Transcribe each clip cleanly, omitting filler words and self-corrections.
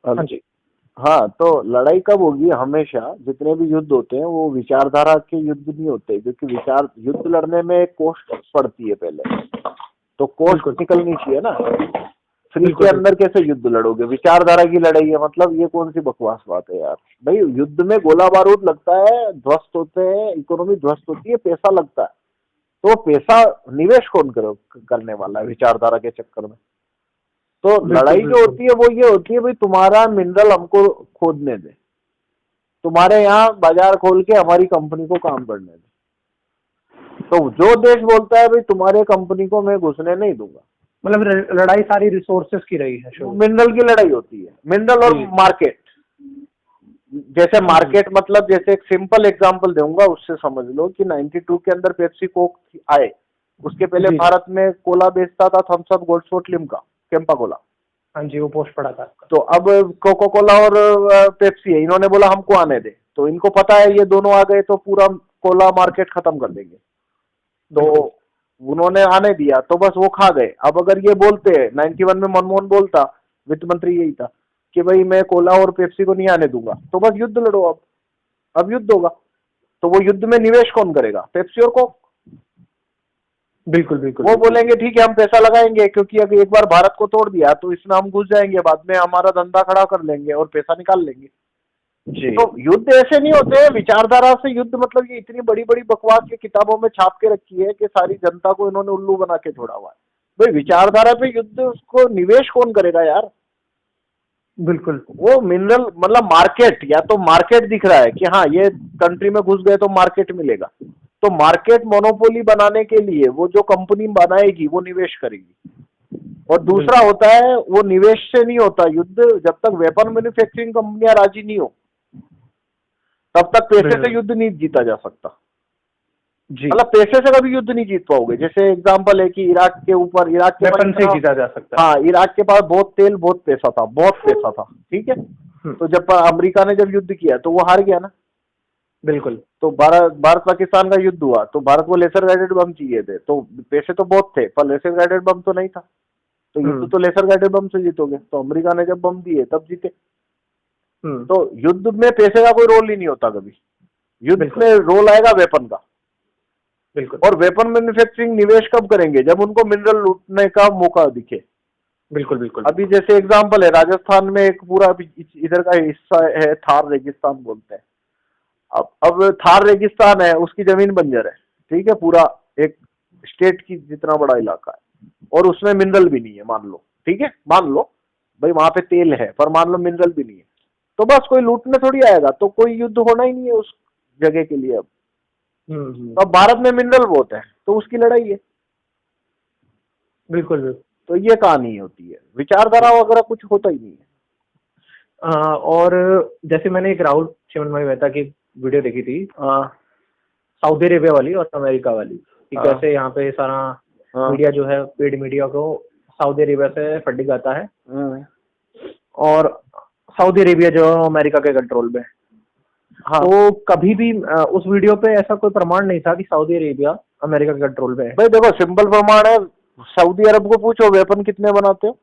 हाँ जी। हाँ, तो लड़ाई कब होगी? हमेशा जितने भी युद्ध होते हैं वो विचारधारा के युद्ध नहीं होते, क्योंकि विचार युद्ध लड़ने में कॉस्ट पड़ती है पहले, तो कॉस्ट बिल्कुल निकलनी चाहिए ना। फ्री के बिल्कुल अंदर बिल्कुल। कैसे युद्ध लड़ोगे? विचारधारा की लड़ाई है, मतलब ये कौन सी बकवास बात है यार। भाई युद्ध में गोला बारूद लगता है, ध्वस्त होते हैं, इकोनॉमी ध्वस्त होती है, पैसा लगता है, तो पैसा निवेश कौन करने वाला है विचारधारा के चक्कर में? तो बिल्कुल लड़ाई जो बिल्कुल। होती है वो ये होती है, भाई तुम्हारा मिनरल हमको खोदने दे, तुम्हारे यहाँ बाजार खोल के हमारी कंपनी को काम करने दे। तो जो देश बोलता है भाई तुम्हारे कंपनी को मैं घुसने नहीं दूंगा, मतलब लड़ाई सारी रिसोर्सेस की रही है शुरू। मिनरल की लड़ाई होती है, मिनरल और जी। मार्केट। जैसे हम्म। मार्केट मतलब, जैसे एक सिंपल एग्जांपल दूंगा उससे समझ लो कि 92 के अंदर पेप्सी कोक आए, उसके पहले जी जी। भारत में कोला बेचता था Thums Up, Gold Spot, Limca, Campa Cola. हाँ जी, वो पोस्ट पड़ा था आपका। तो अब कोका कोला और पेप्सी है, इन्होंने बोला हमको आने दे, तो इनको पता है ये दोनों आ गए तो पूरा कोला मार्केट खत्म कर देंगे, तो बिल्कुल। उन्होंने आने दिया, तो बस वो खा गए। अब अगर ये बोलते 91 में मनमोहन बोलता, वित्त मंत्री यही था कि भाई मैं कोला और पेप्सी को नहीं आने दूंगा, तो बस युद्ध लड़ो। अब युद्ध होगा, तो वो युद्ध में निवेश कौन करेगा? पेप्सी और कोक। बिल्कुल बिल्कुल। वो बोलेंगे ठीक है हम पैसा लगाएंगे, क्योंकि अगर एक बार भारत को तोड़ दिया तो इसमें हम घुस जाएंगे, बाद में हमारा धंधा खड़ा कर लेंगे और पैसा निकाल लेंगे। जी। तो युद्ध ऐसे नहीं होते हैं विचारधारा से युद्ध, मतलब ये इतनी बड़ी बड़ी बकवास ये किताबों में छाप के रखी है कि सारी जनता को इन्होंने उल्लू बना के छोड़ा हुआ है। भाई विचारधारा पे युद्ध, उसको निवेश कौन करेगा यार? बिल्कुल वो मिनरल मतलब मार्केट, या तो मार्केट दिख रहा है कि हाँ ये कंट्री में घुस गए तो मार्केट मिलेगा, तो मार्केट मोनोपोली बनाने के लिए वो जो कंपनी बनाएगी वो निवेश करेगी। और दूसरा होता है, वो निवेश से नहीं होता युद्ध, जब तक वेपन मैन्युफैक्चरिंग कंपनियां राजी नहीं हो तब तक पैसे से युद्ध नहीं जीता जा सकता। जी। मतलब पैसे से कभी युद्ध नहीं जीत पाओगे। जैसे एग्जांपल है कि इराक के ऊपर, इराक के वेपन से जीता जा सकता है। हाँ, इराक के पास बहुत तेल, बहुत पैसा था, बहुत पैसा था, ठीक है। तो जब अमेरिका ने जब युद्ध किया तो वो हार गया ना। बिल्कुल। तो भारत पाकिस्तान का युद्ध हुआ तो भारत को लेसर गाइडेड बम चाहिए थे, तो पैसे तो बहुत थे पर लेसर गाइडेड बम तो नहीं था, तो युद्ध तो लेसर गाइडेड बम से जीतोगे। तो अमेरिका ने जब बम दिए तब जीते। तो युद्ध में पैसे का कोई रोल ही नहीं होता कभी, युद्ध में रोल आएगा वेपन का। बिल्कुल। और वेपन मैन्युफैक्चरिंग निवेश कब करेंगे? जब उनको मिनरल लूटने का मौका दिखे। बिल्कुल बिल्कुल। अभी जैसे एग्जांपल है, राजस्थान में एक पूरा इधर का हिस्सा है, थार रेगिस्तान बोलते हैं। अब थार रेगिस्तान है, उसकी जमीन बंजर है, ठीक है, पूरा एक स्टेट की जितना बड़ा इलाका है, और उसमें मिनरल भी नहीं है मान लो, ठीक है, मान लो भाई वहां पे तेल है पर मान लो मिनरल भी नहीं है, तो बस कोई लूटने थोड़ी आएगा, तो कोई युद्ध होना ही नहीं है उस जगह के लिए। अब तो अब भारत में मिनरल बहुत है तो उसकी लड़ाई है। बिल्कुल बिल्कुल। तो ये कहानी होती है, विचारधारा वगैरह कुछ होता ही नहीं है। और जैसे मैंने एक राहुल चिमन भाई मेहता की वीडियो देखी थी, सऊदी अरेबिया वाली और अमेरिका वाली, कि कैसे यहाँ पे सारा मीडिया जो है, पेड मीडिया को सऊदी अरेबिया से फंडिंग आता है, और सऊदी अरेबिया जो अमेरिका के कंट्रोल में। हाँ। तो कभी भी उस वीडियो पे ऐसा कोई प्रमाण नहीं था कि सऊदी अरेबिया अमेरिका के कंट्रोल में है। भाई देखो सिंपल प्रमाण है, सऊदी अरब को पूछो वेपन कितने बनाते हो,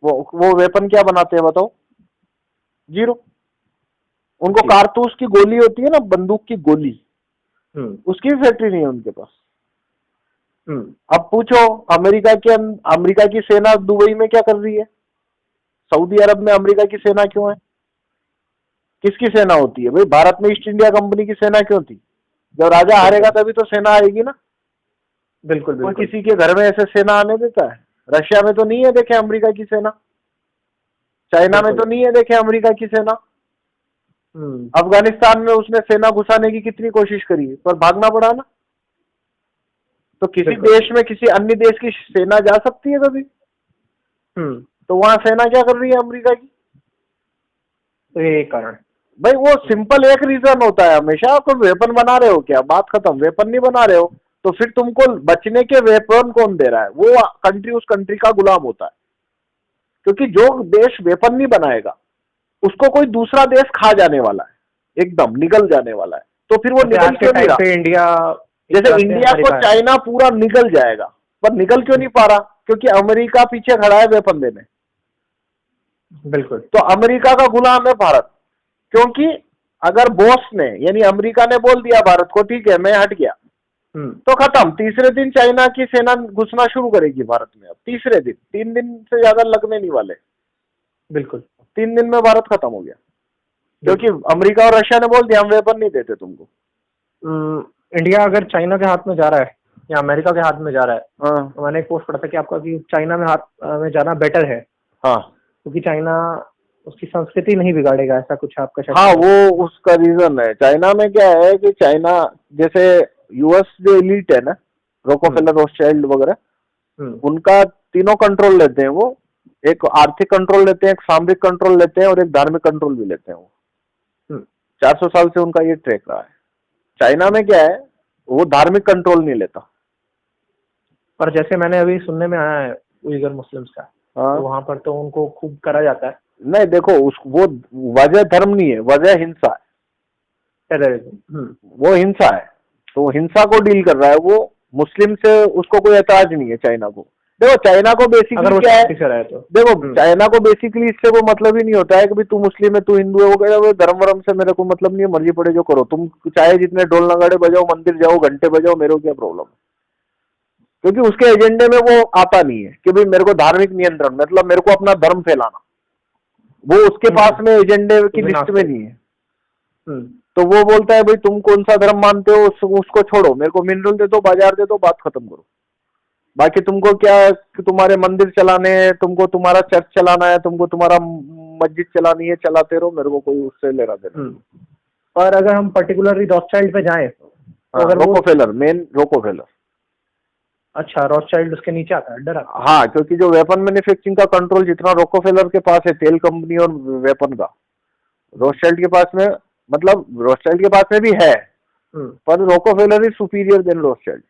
वो वेपन क्या बनाते हैं बताओ? जीरो। उनको कारतूस की गोली होती है ना, बंदूक की गोली, उसकी भी फैक्ट्री नहीं है उनके पास। अब पूछो अमेरिका की सेना दुबई में क्या कर रही है? सऊदी अरब में अमेरिका की सेना क्यों है? किसकी सेना होती है भाई? भारत में ईस्ट इंडिया कंपनी की सेना क्यों थी? जब राजा हारेगा तभी तो सेना आएगी ना। बिल्कुल बिल्कुल। कोई किसी के घर में ऐसे सेना आने देता है? रशिया में तो नहीं है देखे अमेरिका की सेना, चाइना में तो नहीं है देखे अमेरिका की सेना, अफगानिस्तान में उसने सेना घुसाने की कितनी कोशिश करी पर भागना पड़ा ना। तो किसी देश में किसी अन्य देश की सेना जा सकती है कभी? तो वहां सेना क्या कर रही है अमेरिका की? तो ये कारण भाई वो सिंपल एक रीजन होता है हमेशा, आप वेपन बना रहे हो क्या, बात खत्म। वेपन नहीं बना रहे हो तो फिर तुमको बचने के वेपन कौन दे रहा है? वो कंट्री उस कंट्री का गुलाम होता है, क्योंकि जो देश वेपन नहीं बनाएगा उसको कोई दूसरा देश खा जाने वाला है, एकदम निगल जाने वाला है। तो फिर वो निगल क्यों नहीं रहा? इंडिया, जैसे इंडिया को चाइना पूरा निगल जाएगा, पर निगल क्यों नहीं पा रहा? क्योंकि अमेरिका पीछे खड़ा है वेपन देने। बिल्कुल। तो अमेरिका का गुलाम है भारत, क्योंकि अगर बॉस ने यानी अमेरिका ने बोल दिया भारत को ठीक है मैं हट गया, तो खत्म। तीसरे दिन चाइना की सेना घुसना शुरू करेगी भारत में। अब तीसरे दिन, 3 दिन से ज्यादा लगने नहीं वाले। बिल्कुल 3 दिन में भारत खत्म हो गया, क्योंकि अमेरिका और रशिया ने बोल दिया हम वेपन नहीं देते तुमको। इंडिया अगर चाइना के हाथ में जा रहा है या अमेरिका के हाथ में जा रहा है, हाँ। तो मैंने एक पोस्ट पढ़ा था कि आपका कि चाइना में हाथ में जाना बेटर है। हाँ, क्योंकि चाइना उसकी संस्कृति नहीं बिगाड़ेगा, ऐसा कुछ आपका शायद। हाँ, वो उसका रीजन है। चाइना में क्या है कि चाइना जैसे यूएस जो एलिट है ना, रॉकफेलर, रोथशाइल्ड वगैरह, उनका तीनों कंट्रोल लेते हैं वो। एक आर्थिक कंट्रोल लेते हैं, एक सामरिक कंट्रोल लेते हैं और एक धार्मिक कंट्रोल भी लेते हैं वो। 400 साल से उनका ये ट्रैक रहा है। चाइना में क्या है, वो धार्मिक कंट्रोल नहीं लेता। पर जैसे मैंने अभी सुनने में आया है उइगर मुस्लिम्स का, तो वहां पर तो उनको खूब करा जाता है। नहीं देखो, वो वजह धर्म नहीं है, वजह हिंसा है, टेररिज्म। वो हिंसा है। तो हिंसा को डील कर रहा है वो। मुस्लिम से उसको कोई ऐतराज नहीं है चाइना को। देखो चाइना को बेसिकली क्या है, तो देखो चाइना को बेसिकली इससे वो मतलब ही नहीं होता है कि भाई तू मुस्लिम है, तू हिंदू है, वो कह रहा धर्म वर्म से मेरे को मतलब नहीं है, मर्जी पड़े जो करो तुम, चाहे जितने ढोल नगाड़े बजाओ, मंदिर जाओ, घंटे बजाओ, मेरे को क्या प्रॉब्लम है। क्योंकि उसके एजेंडे में वो आता नहीं है कि भाई मेरे को धार्मिक नियंत्रण, मतलब मेरे को अपना धर्म फैलाना, वो उसके पास में एजेंडे की लिस्ट में नहीं है। तो वो बोलता है भाई तुम कौन सा धर्म मानते हो उसको छोड़ो, मेरे को मिनरल दे दो, बाजार दे दो, बात खत्म करो। बाकी तुमको क्या कि तुम्हारे मंदिर चलाने हैं, तुमको तुम्हारा चर्च चलाना है, तुमको तुम्हारा मस्जिद चलानी है, चलाते रहो, मेरे को कोई उससे लेना देना। और अगर हम पर्टिकुलरली रॉथशाइल्ड पे जाएं, तो अगर रोकोफेलर, मेन रोकोफेलर। अच्छा, रॉथशाइल्ड उसके नीचे आता है, अंडर आता है। हाँ, क्योंकि जो वेपन मैन्युफैक्चरिंग का कंट्रोल जितना रोकोफेलर के पास है, तेल कंपनी और वेपन का, रॉथशाइल्ड के पास में, मतलब रॉथशाइल्ड के पास में भी है, पर रोकोफेलर इज सुपीरियर देन रॉथशाइल्ड।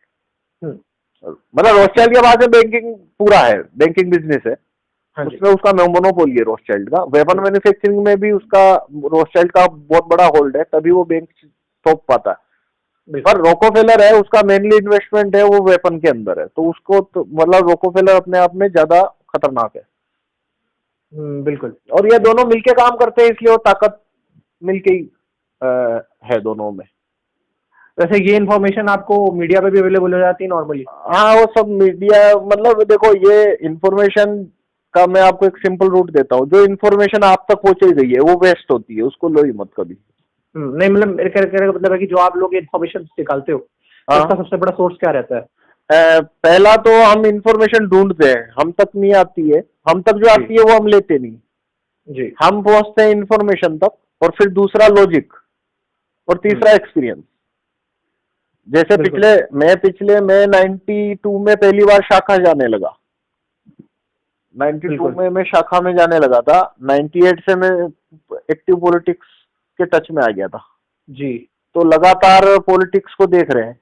मतलब रॉथशाइल्ड के पास में बैंकिंग पूरा है, बैंकिंग बिजनेस है, उसमें उसका मोनोपोली है रॉथशाइल्ड का। वेपन मैन्युफैक्चरिंग में भी उसका, रॉथशाइल्ड का बहुत बड़ा होल्ड है, तभी वो बैंक थोप पाता है। पर रोकोफेलर है, उसका मेनली इन्वेस्टमेंट है वो वेपन के अंदर है, तो उसको तो मतलब रोकोफेलर अपने आप में ज्यादा खतरनाक है। बिल्कुल। और ये दोनों मिलके काम करते हैं, इसलिए वो ताकत मिलके ही है दोनों में। वैसे ये इन्फॉर्मेशन आपको मीडिया पे भी अवेलेबल हो जाती है नॉर्मली? हाँ, वो सब मीडिया, मतलब देखो ये इन्फॉर्मेशन का मैं आपको एक सिंपल रूट देता हूँ। जो इन्फॉर्मेशन आप तक पहुंचाई गई है वो वेस्ट होती है, उसको लो ही मत कभी। नहीं, मतलब मेरे कहने का मतलब है कि जो आप लोग इन्फॉर्मेशन निकालते हो, उसका सबसे बड़ा सोर्स क्या रहता है? पहला तो हम इन्फॉर्मेशन ढूंढते हैं, हम तक नहीं आती है, हम तक जो आती है वो हम लेते नहीं जी। हम पहुंचते हैं इन्फॉर्मेशन तक, और फिर दूसरा लॉजिक, और तीसरा एक्सपीरियंस। जैसे पिछले मैं 92 में पहली बार शाखा जाने लगा, 92 में मैं शाखा में जाने लगा था। 98 से मैं एक्टिव पॉलिटिक्स के टच में आ गया था जी। तो लगातार पॉलिटिक्स को देख रहे हैं,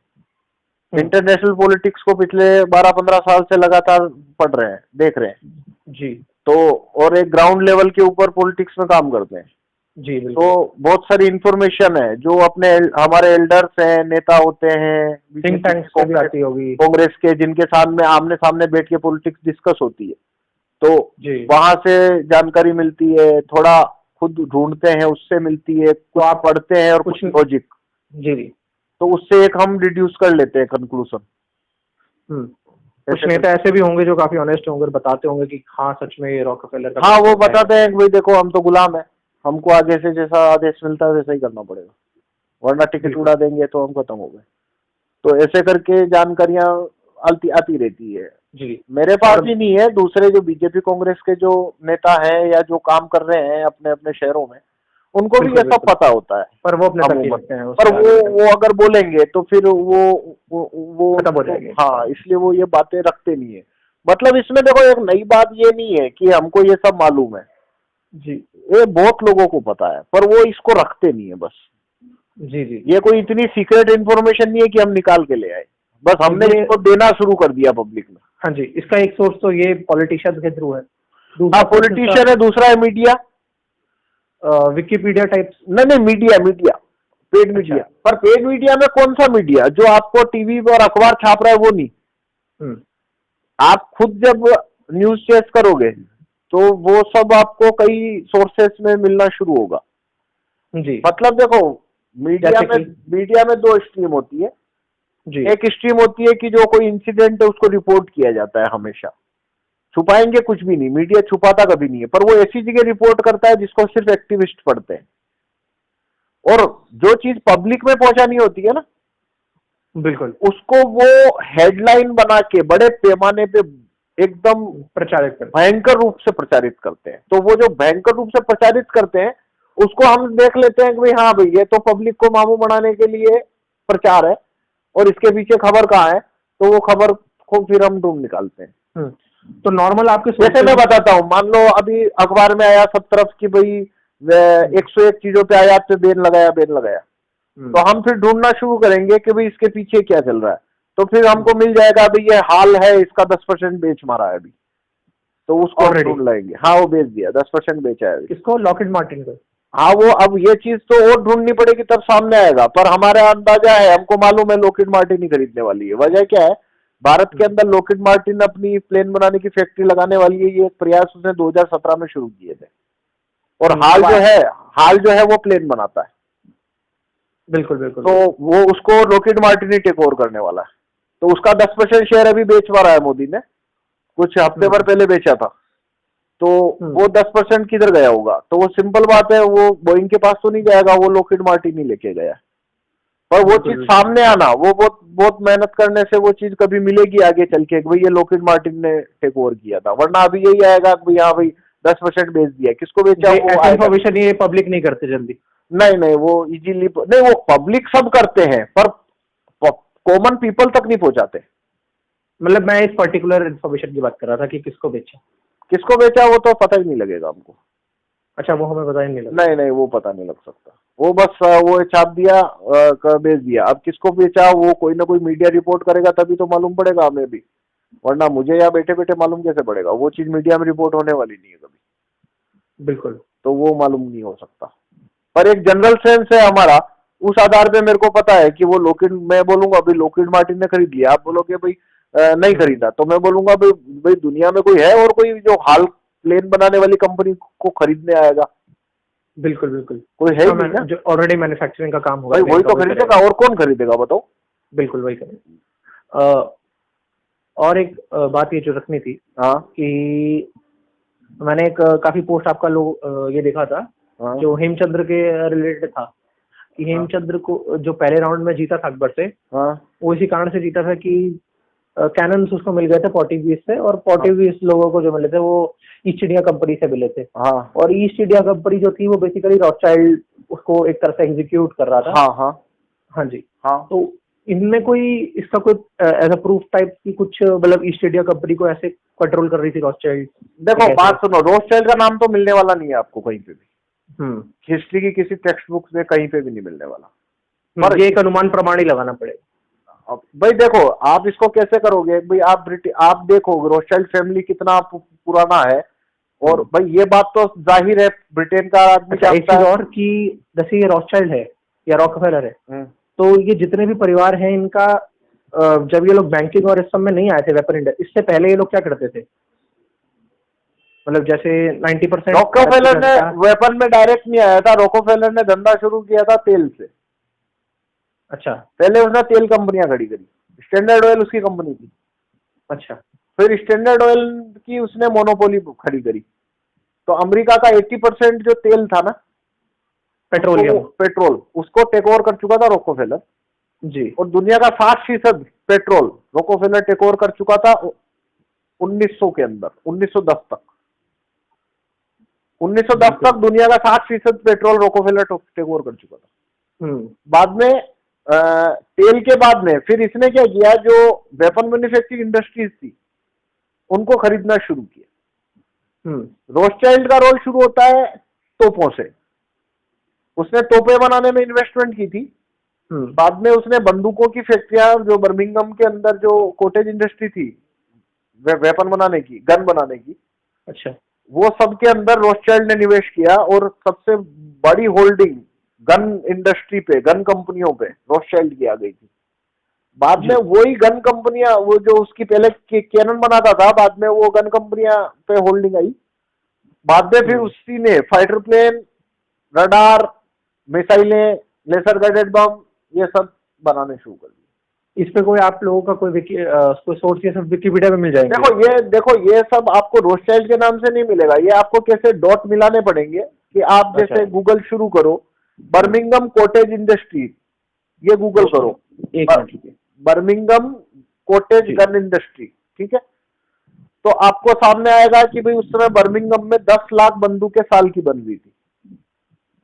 इंटरनेशनल पॉलिटिक्स को पिछले 12-15 साल से लगातार पढ़ रहे हैं, देख रहे हैं जी। तो, और एक ग्राउंड लेवल के ऊपर पॉलिटिक्स में काम करते हैं जी। तो बहुत सारी इंफॉर्मेशन है जो अपने हमारे एल्डर्स हैं, नेता होते हैं, थिंक टैंक्स को भी आती होगी, कांग्रेस के, जिनके साथ में आमने सामने बैठ के पॉलिटिक्स डिस्कस होती है, तो वहां से जानकारी मिलती है। थोड़ा खुद ढूंढते हैं, उससे मिलती है, तो आप पढ़ते हैं और कुछ लॉजिक जी, तो उससे एक हम डिड्यूस कर लेते हैं कंक्लूजन। कुछ नेता ऐसे भी होंगे जो काफी ऑनेस्ट होंगे, बताते होंगे कि हाँ सच में ये रॉकफेलर का, हाँ वो बताते हैं कि भाई देखो हम तो गुलाम है, हमको आगे से जैसा आदेश मिलता है वैसा ही करना पड़ेगा, वरना टिकट उड़ा देंगे तो हम खत्म हो गए। तो ऐसे करके जानकारियां आती रहती है जी। मेरे पास ही नहीं है, दूसरे जो बीजेपी कांग्रेस के जो नेता हैं या जो काम कर रहे हैं अपने अपने शहरों में, उनको भी ये सब पता होता है, पर वो अपने तक ही रखते हैं। पर वो अगर बोलेंगे तो फिर वो खत्म हो जाएंगे। हाँ, इसलिए वो ये बातें रखते नहीं है। मतलब इसमें देखो एक नई बात ये नहीं है कि हमको ये सब मालूम है जी, ये बहुत लोगों को पता है, पर वो इसको रखते नहीं है बस। जी जी, ये कोई इतनी सीक्रेट इन्फॉर्मेशन नहीं है कि हम निकाल के ले आए, बस हमने इसको देना शुरू कर दिया पब्लिक में। हाँ जी, इसका एक सोर्स तो ये पॉलिटिशियन के थ्रू है। हाँ, पॉलिटिशियन है, दूसरा है मीडिया, विकिपीडिया टाइप। नहीं, मीडिया पेड मीडिया। पर पेड मीडिया में कौन सा मीडिया? जो आपको टीवी पर अखबार छाप रहा है वो नहीं। आप खुद जब न्यूज चेक करोगे तो वो सब आपको कई सोर्सेस में मिलना शुरू होगा जी। मतलब देखो, मीडिया में दो स्ट्रीम होती है जी। एक स्ट्रीम होती है कि जो कोई इंसिडेंट है उसको रिपोर्ट किया जाता है, हमेशा छुपाएंगे कुछ भी नहीं, मीडिया छुपाता कभी नहीं है, पर वो ऐसी जगह रिपोर्ट करता है जिसको सिर्फ एक्टिविस्ट पढ़ते हैं। और जो चीज पब्लिक में पहुंचानी होती है ना, बिल्कुल, उसको वो हेडलाइन बना के बड़े पैमाने पे एकदम प्रचारित करते भयंकर रूप से प्रचारित करते हैं। तो वो जो भयंकर रूप से प्रचारित करते हैं उसको हम देख लेते हैं कि भाई हाँ भाई ये तो पब्लिक को मामू बनाने के लिए प्रचार है और इसके पीछे खबर कहाँ है, तो वो खबर को फिर हम ढूंढ निकालते हैं। तो नॉर्मल आपके जैसे मैं बताता हूँ, मान लो अभी अखबार में आया सब तरफ कि भाई 101 चीजों पे आयात पे बैन लगाया, तो हम फिर ढूंढना शुरू करेंगे कि भाई इसके पीछे क्या चल रहा है, तो फिर हमको मिल जाएगा भाई ये हाल है, इसका 10% बेच मारा है अभी, तो उसको हम ढूंढ लाएंगे। हाँ वो बेच दिया, 10% बेचा है इसको, लॉकहीड मार्टिन को। हाँ वो अब ये चीज तो और ढूंढनी पड़ेगी तब सामने आएगा, पर हमारा अंदाजा है, हमको मालूम है लॉकहीड मार्टिन ही खरीदने वाली है। वजह क्या है, भारत के अंदर लॉकहीड मार्टिन अपनी प्लेन बनाने की फैक्ट्री लगाने वाली है। ये एक प्रयास उसने 2017 में शुरू किए थे और हाल जो है वो प्लेन बनाता है। बिल्कुल बिल्कुल। तो वो उसको लॉकहीड मार्टिन ही टेक ओवर करने वाला है, तो उसका 10% शेयर अभी बेच पा रहा है मोदी ने, कुछ हफ्ते भर पहले बेचा था। तो वो 10% किधर गया होगा, तो वो सिंपल बात है, वो बोइंग के पास तो नहीं जाएगा, वो लॉकहीड मार्टिन ही लेके गया। पर वो चीज सामने आना, वो बहुत मेहनत करने से वो चीज कभी मिलेगी आगे चल के, भाई ये लॉकहीड मार्टिन ने टेक ओवर किया था, वरना अभी यही आएगा कि भाई हाँ भाई 10% बेच दिया, किसको बेचा वो इन्फॉर्मेशन ये पब्लिक नहीं करते जल्दी। नहीं वो इजीली नहीं, वो पब्लिक सब करते हैं पर कॉमन पीपल तक नहीं पहुंचाते। मतलब मैं इस पर्टिकुलर इन्फॉर्मेशन की बात कर रहा था कि किसको बेचा वो तो पता ही नहीं लगेगा हमको। अच्छा, वो हमें पता ही नहीं लगा। नहीं वो पता नहीं लग सकता, वो बस वो छाप दिया, बेच दिया। अब किसको बेचा वो कोई ना कोई मीडिया रिपोर्ट करेगा तभी तो मालूम पड़ेगा हमें भी, वरना मुझे या बैठे बैठे मालूम कैसे पड़ेगा? वो चीज मीडिया में रिपोर्ट होने वाली नहीं है कभी। बिल्कुल। तो वो मालूम नहीं हो सकता, पर एक जनरल सेंस है हमारा, उस आधार पे मेरे को पता है कि वो लॉकहीड, मैं बोलूंगा अभी लॉकहीड मार्टिन ने खरीद लिया, आप बोलोगे भाई नहीं खरीदा, तो मैं बोलूंगा भाई दुनिया में कोई है और कोई जो हाल प्लेन बनाने वाली कंपनी को खरीदने आएगा? बिल्कुल कोई है नहीं ना, जो ऑलरेडी मैन्युफैक्चरिंग का काम होगा वही तो खरीदेगा, और कौन खरीदेगा बताओ? बिल्कुल वही करेगा। और एक बात ये जो रखनी थी, हाँ कि मैंने एक काफी पोस्ट आपका ये देखा था, जो हेमचंद्र के रिलेटेड था, कि हेमचंद्र को जो पहले राउंड में जीता था अकबर से, वो इसी कारण से जीता था कि कैनन्स उसको मिल गए थे पोर्टुगीज से, और पोर्टुगीज लोगों को जो मिले थे वो ईस्ट इंडिया कंपनी से मिले थे। और ईस्ट इंडिया कंपनी जो थी वो बेसिकली रॉथस्चाइल्ड उसको एक तरह से एग्जीक्यूट कर रहा था। हाँ जी। तो इनमें कोई इसका कोई एज अ प्रूफ टाइप की कुछ, मतलब ईस्ट इंडिया कंपनी को ऐसे कंट्रोल कर रही थी रॉथस्चाइल्ड? देखो बात सुनो, रॉथस्चाइल्ड का नाम तो मिलने वाला नहीं है आपको कहीं पे भी, हिस्ट्री की किसी टेक्स्ट बुक में कहीं पे भी नहीं मिलने वाला, पर ये एक अनुमान प्रमाण ही लगाना पड़ेगा। भाई देखो आप इसको कैसे करोगे, भाई आप देखो रॉथस्चाइल्ड फैमिली कितना पुराना है, और भाई ये बात तो जाहिर है ब्रिटेन का आदमी जानता है। और कि जैसे ये रॉथस्चाइल्ड है या रॉकफेलर है, तो ये जितने भी परिवार हैं इनका, जब ये लोग बैंकिंग और इस सब में नहीं आए थे वेपन इंडस्ट्री, इससे पहले ये लोग क्या करते थे? मतलब जैसे 90% रॉकफेलर ने वेपन में डायरेक्ट नहीं आया था, रॉकफेलर ने धंधा शुरू किया था तेल से। अच्छा। पहले उसने तेल कंपनियां खड़ी करी, स्टैंडर्ड ऑयल उसकी कंपनी थी। अच्छा। फिर स्टैंडर्ड ऑयल की उसने मोनोपोली खड़ी करी, तो अमेरिका का 80% जो तेल था ना, पेट्रोल, उसको टेक ओवर कर चुका था रॉकफेलर जी। और दुनिया का 60% पेट्रोल रॉकफेलर टेक ओवर कर चुका था 1900 के अंदर, 1910 तक। 1910 तक दुनिया का 60% पेट्रोल रॉकफेलर टेक ओवर कर चुका था। बाद में तेल के बाद में फिर इसने क्या किया, जो वेपन मैन्युफैक्चरिंग इंडस्ट्रीज थी उनको खरीदना शुरू किया। रॉथस्चाइल्ड का रोल शुरू होता है तोपों से, उसने तोपें बनाने में इन्वेस्टमेंट की थी। बाद में उसने बंदूकों की फैक्ट्रियां, जो बर्मिंघम के अंदर जो कॉटेज इंडस्ट्री थी वेपन बनाने की, गन बनाने की, अच्छा, वो सब के अंदर रॉथस्चाइल्ड ने निवेश किया, और सबसे बड़ी होल्डिंग गन इंडस्ट्री पे, गन कंपनियों पे रॉथस्चाइल्ड की आ गई थी। बाद में वही गन कंपनियां, वो जो उसकी पहले कैनन बनाता था, बाद में वो गन कंपनियां पे होल्डिंग आई, बाद में फिर उसी ने फाइटर प्लेन, रडार, मिसाइलें, लेसर गाइडेड बम, ये सब बनाने शुरू कर दिए। इस पे कोई आप लोगों का कोई सोर्स ये सब विकिपीडिया में मिल जाएंगे? देखो ये सब आपको रोथशाइल्ड के नाम से नहीं मिलेगा, ये आपको कैसे डॉट मिलाने पड़ेंगे कि आप जैसे गूगल शुरू करो, बर्मिंघम कॉटेज इंडस्ट्री, ये गूगल करो, एक minute, Birmingham cottage gun industry, ठीक है, तो आपको सामने आएगा कि भाई उस समय बर्मिंघम में 10 लाख बंदूकें साल की बन रही थी।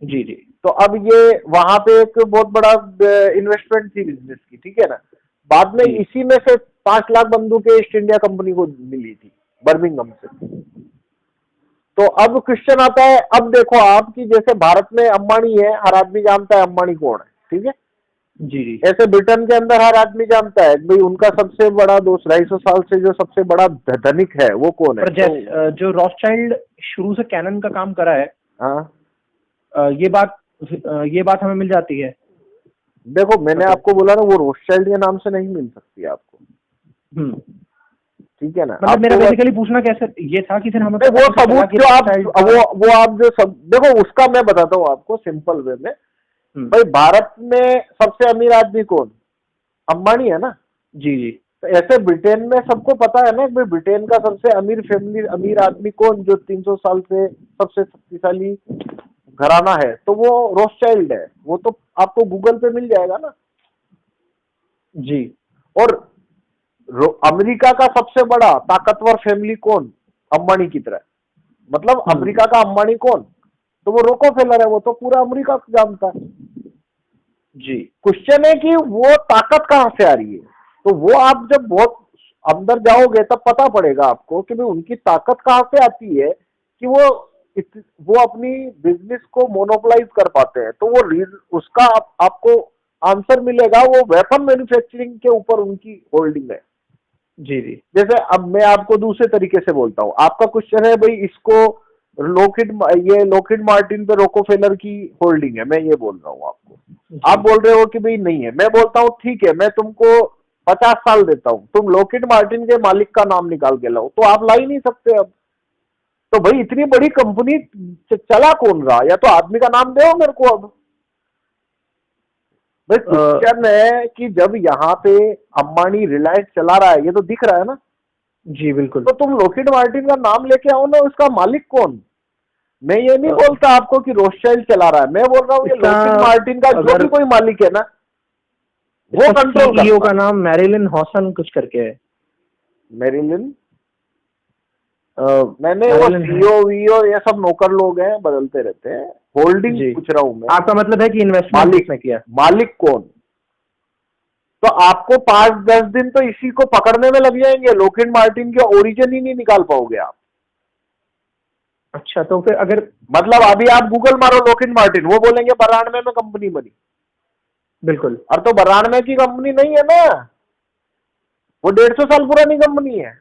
जी जी। तो अब ये वहां पे एक बहुत बड़ा इन्वेस्टमेंट थी बिजनेस की, ठीक है ना। बाद में इसी में से 5 लाख बंदूकें ईस्ट इंडिया कंपनी को मिली थी बर्मिंघम से। तो अब क्वेश्चन आता है, अब देखो आप कि जैसे भारत में अंबानी है, हर आदमी जानता है अंबानी कौन है, ठीक है जी जी। ऐसे ब्रिटेन के अंदर हर आदमी जानता है भाई उनका सबसे बड़ा दोस्त 250 साल से जो सबसे बड़ा धनिक है वो कौन है। पर जो रॉथशाइल्ड शुरू से कैनन का काम करा है, हाँ ये बात हमें मिल जाती है। देखो मैंने आपको बोला ना, वो रॉथशाइल्ड के नाम से नहीं मिल सकती आपको, ठीक है ना। मतलब मेरा बेसिकली पूछना कैसे ये था कि फिर हमें वो सबूत जो आप जो सब देखो, उसका मैं बताता हूँ आपको सिंपल वे में। भाई भारत में सबसे अमीर आदमी कौन? अंबानी है ना। जी जी। तो ऐसे ब्रिटेन में सबको पता है ना, भाई ब्रिटेन का सबसे अमीर आदमी कौन, जो 300 साल से सबसे शक्तिशाली घराना है, तो वो रॉथशाइल्ड है। वो तो आपको गूगल पे मिल जाएगा ना जी। और अमेरिका का सबसे बड़ा ताकतवर फैमिली कौन? अंबानी की तरह। मतलब अमेरिका का अंबानी कौन? तो वो रोकोफेलर है, वो तो पूरा अमेरिका जानता है जी। क्वेश्चन है कि वो ताकत कहां से आ रही है। तो वो आप जब बहुत अंदर जाओगे तब पता पड़ेगा आपको कि भाई उनकी ताकत कहां से आती है कि वो अपनी बिजनेस को मोनोपोलाइज कर पाते हैं। तो वो उसका आपको आंसर मिलेगा, वो वेपन मैन्युफैक्चरिंग के ऊपर उनकी होल्डिंग है। जी जी। जैसे अब मैं आपको दूसरे तरीके से बोलता हूँ, आपका क्वेश्चन है भाई इसको लॉकहीड मार्टिन पे रोकोफेलर की होल्डिंग है, मैं ये बोल रहा हूँ आपको। आप बोल रहे हो कि भाई नहीं है, मैं बोलता हूँ ठीक है मैं तुमको 50 साल देता हूँ, तुम लॉकहीड मार्टिन के मालिक का नाम निकाल के लाओ, तो आप ला ही नहीं सकते। अब तो भाई इतनी बड़ी कंपनी चला कौन रहा, या तो आदमी का नाम दो मेरे को। अब भाई क्वेश्चन है कि जब यहाँ पे अंबानी रिलायंस चला रहा है, ये तो दिख रहा है ना। जी बिल्कुल। तो तुम लॉकहीड मार्टिन का नाम लेके आओ ना, उसका मालिक कौन? मैं ये नहीं बोलता आपको कि रॉथशाइल्ड चला रहा है, मैं बोल रहा हूँ ये लॉकहीड मार्टिन का जो भी कोई मालिक है ना, वो कंट्रोल सीईओ का नाम मैरिलिन हॉसन कुछ करके है। मैरिलिन मैंने वो सीईओ ये सब नौकर लोग हैं, बदलते रहते हैं। होल्डिंग पूछ रहा हूँ मैं। आपका मतलब है कि इन्वेस्टमेंट किसने किया? मालिक कौन? तो आपको 5-10 दिन तो इसी को पकड़ने में लग जाएंगे, लॉकहीड मार्टिन के ओरिजिन ही नहीं निकाल पाओगे आप। अच्छा, तो फिर अगर मतलब अभी आप गूगल मारो लॉकहीड मार्टिन, वो बोलेंगे 92 में कंपनी बनी। बिल्कुल। और तो 92 की कंपनी नहीं है ना, वो 150 साल पुरानी कंपनी है।